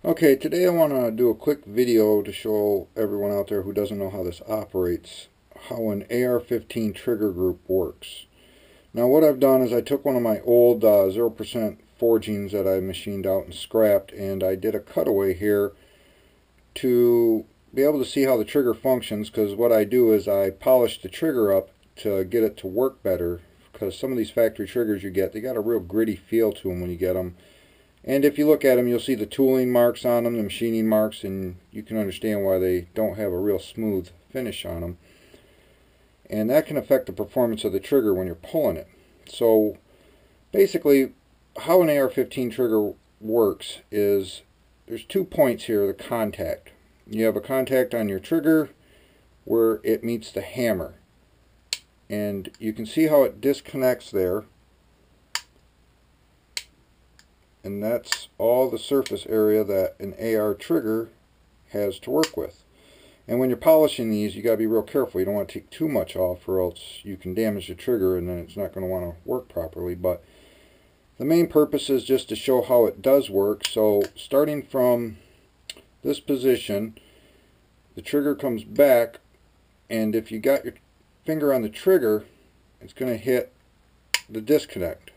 Okay, today I want to do a quick video to show everyone out there who doesn't know how this operates, how an AR-15 trigger group works. Now what I've done is I took one of my old 0% forgings that I machined out and scrapped, and I did a cutaway here to be able to see how the trigger functions, because what I do is I polish the trigger up to get it to work better, because some of these factory triggers you get, they got a real gritty feel to them when you get them. And if you look at them, you'll see the tooling marks on them, the machining marks, and you can understand why they don't have a real smooth finish on them. And that can affect the performance of the trigger when you're pulling it. So basically, how an AR-15 trigger works is there's 2 points here, the contact. You have a contact on your trigger where it meets the hammer. And you can see how it disconnects there. And that's all the surface area that an AR trigger has to work with. And when you're polishing these, you got to be real careful. You don't want to take too much off, or else you can damage the trigger and then it's not going to want to work properly. But the main purpose is just to show how it does work. So starting from this position, the trigger comes back, and if you got your finger on the trigger, it's going to hit the disconnect.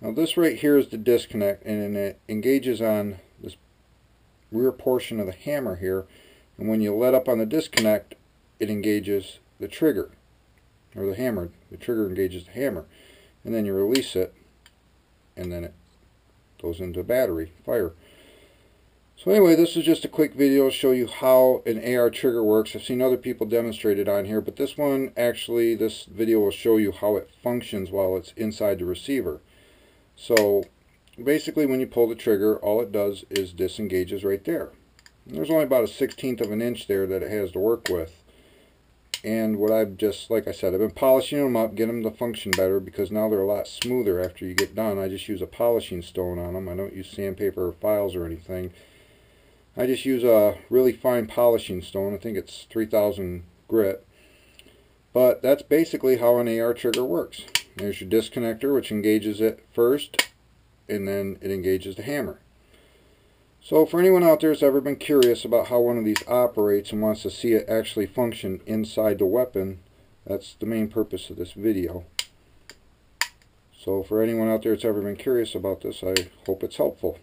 Now this right here is the disconnect, and it engages on this rear portion of the hammer here, and when you let up on the disconnect, it engages the trigger, or the hammer. The trigger engages the hammer, and then you release it, and then it goes into battery, fire. So anyway, this is just a quick video to show you how an AR trigger works. I've seen other people demonstrate it on here, but this one, actually, this video will show you how it functions while it's inside the receiver. So basically when you pull the trigger, all it does is disengages right there. And there's only about a 1/16 of an inch there that it has to work with. And what I've just, like I said, I've been polishing them up, getting them to function better, because now they're a lot smoother after you get done. I just use a polishing stone on them. I don't use sandpaper or files or anything. I just use a really fine polishing stone. I think it's 3000 grit. But that's basically how an AR trigger works. There's your disconnector, which engages it first, and then it engages the hammer. So for anyone out there that's ever been curious about how one of these operates and wants to see it actually function inside the weapon, that's the main purpose of this video. So for anyone out there that's ever been curious about this, I hope it's helpful.